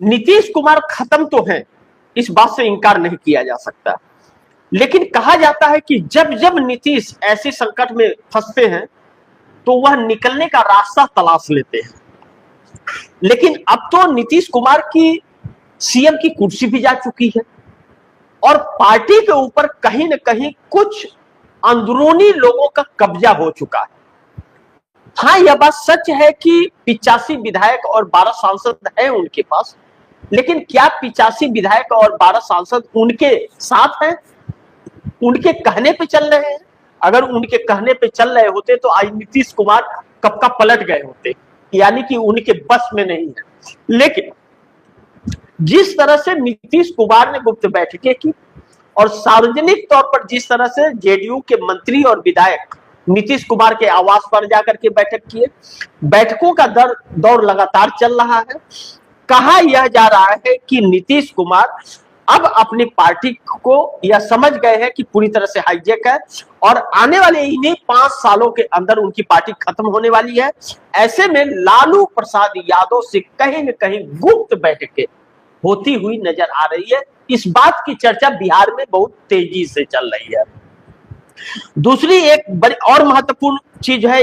नीतीश कुमार खत्म तो है, इस बात से इनकार नहीं किया जा सकता, लेकिन कहा जाता है कि जब जब नीतीश ऐसे संकट में फंसते हैं तो वह निकलने का रास्ता तलाश लेते हैं। लेकिन अब तो नीतीश कुमार की सीएम की कुर्सी भी जा चुकी है और पार्टी के ऊपर कहीं न कहीं कुछ अंदरूनी लोगों का कब्जा हो चुका है। हाँ, यह बात सच है कि 85 विधायक और 12 सांसद हैं उनके पास, लेकिन क्या 85 विधायक और 12 सांसद उनके साथ हैं, उनके कहने पे चल रहे हैं? अगर उनके कहने पे चल रहे होते तो आज नीतीश कुमार कब का पलट गए होते, यानी कि उनके बस में नहीं है। लेकिन जिस तरह से नीतीश कुमार ने गुप्त बैठकें की और सार्वजनिक तौर पर जिस तरह से जेडीयू के मंत्री और विधायक नीतीश कुमार के आवास पर जाकर के बैठक किए, बैठकों का दौर लगातार चल रहा है। कहा यह जा रहा है कि नीतीश कुमार अब अपनी पार्टी को यह समझ गए हैं कि पूरी तरह से हाईजैक है और आने वाले इन्हीं 5 सालों के अंदर उनकी पार्टी खत्म होने वाली है। ऐसे में लालू प्रसाद यादव से कहीं न कहीं गुप्त बैठकें होती हुई नजर आ रही है। इस बात की चर्चा बिहार में बहुत तेजी से चल रही है। दूसरी एक बड़ी और महत्वपूर्ण चीज है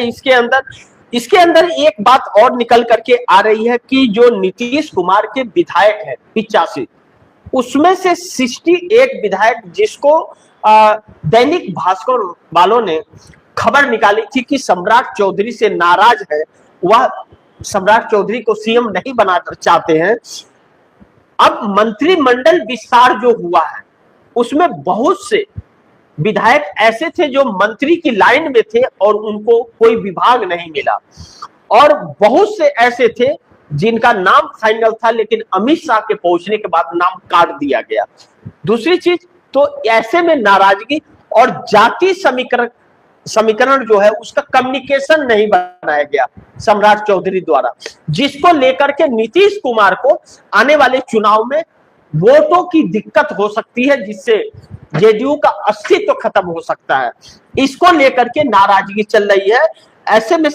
इसके अंदर एक बात और निकल करके आ रही है कि जो नीतीश कुमार के विधायक हैं 85, उसमें से 68 विधायक जिसको दैनिक भास्कर वालों ने खबर निकाली थी कि सम्राट चौधरी से नाराज है, वह सम्राट चौधरी को सीएम नहीं बनाना चाहते हैं। अब मंत्रिमंडल विस्तार जो हुआ है उसमें बहुत से विधायक ऐसे थे जो मंत्री की लाइन में थे और उनको कोई विभाग नहीं मिला, और बहुत से ऐसे थे जिनका नाम फाइनल था लेकिन अमित शाह के पहुंचने के बाद नाम काट दिया गया। दूसरी चीज तो ऐसे में नाराजगी और जाति समीकरण जो है उसका कम्युनिकेशन नहीं बनाया गया सम्राट चौधरी द्वारा, जिसको लेकर के नीतीश कुमार को आने वाले चुनाव में वोटों की दिक्कत हो सकती है, जिससे जेडीयू का अस्तित्व खत्म हो सकता है। इसको लेकर के नाराजगी चल रही है। ऐसे में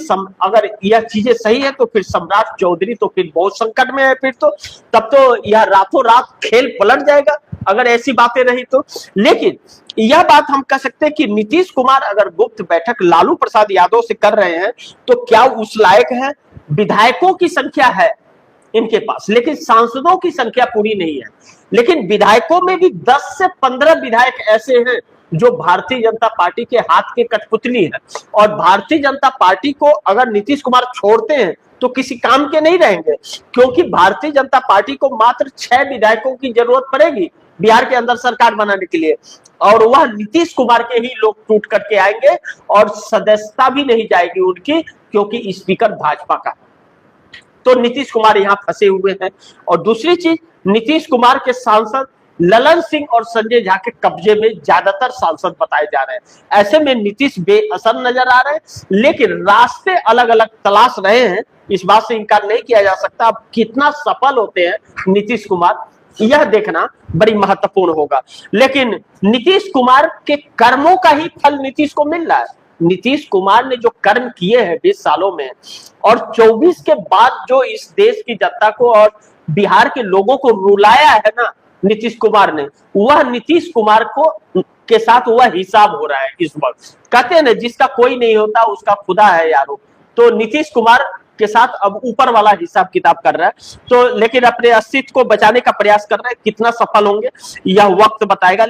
अगर यह चीजें सही है तो फिर सम्राट चौधरी तो फिर बहुत संकट में है, फिर तो तब तो यह रातों रात खेल पलट जाएगा अगर ऐसी बातें रही तो। लेकिन यह बात हम कह सकते हैं कि नीतीश कुमार अगर गुप्त बैठक लालू प्रसाद यादव से कर रहे हैं तो क्या उस लायक है? विधायकों की संख्या है इनके पास, लेकिन सांसदों की संख्या पूरी नहीं है। लेकिन विधायकों में भी 10 से 15 विधायक ऐसे हैं जो भारतीय जनता पार्टी के हाथ के कठपुतली है, और भारतीय जनता पार्टी को अगर नीतीश कुमार छोड़ते हैं तो किसी काम के नहीं रहेंगे, क्योंकि भारतीय जनता पार्टी को मात्र 6 विधायकों की जरूरत पड़ेगी बिहार के अंदर सरकार बनाने के लिए, और वह नीतीश कुमार के ही लोग टूट करके आएंगे और सदस्यता भी नहीं जाएगी उनकी, क्योंकि स्पीकर भाजपा का। तो नीतीश कुमार यहाँ फंसे हुए हैं। और दूसरी चीज, नीतीश कुमार के सांसद ललन सिंह और संजय झा के कब्जे में ज्यादातर सांसद बताए जा रहे हैं। ऐसे में नीतीश बेअसर नजर आ रहे हैं, लेकिन रास्ते अलग अलग तलाश रहे हैं, इस बात से इनकार नहीं किया जा सकता। अब कितना सफल होते हैं नीतीश कुमार, यह देखना बड़ी महत्वपूर्ण होगा। लेकिन नीतीश कुमार के कर्मों का ही फल नीतीश को मिल रहा है। नीतीश कुमार ने जो कर्म किए हैं 20 सालों में, और 24 के बाद जो इस देश की जनता को और बिहार के लोगों को रुलाया है ना नीतीश कुमार ने, वह नीतीश कुमार को के साथ वह हिसाब हो रहा है इस वक्त। कहते हैं ना, जिसका कोई नहीं होता उसका खुदा है यारो। तो नीतीश कुमार के साथ अब ऊपर वाला हिसाब किताब कर रहा है, तो लेकिन अपने अस्तित्व को बचाने का प्रयास कर रहे हैं। कितना सफल होंगे यह वक्त बताएगा।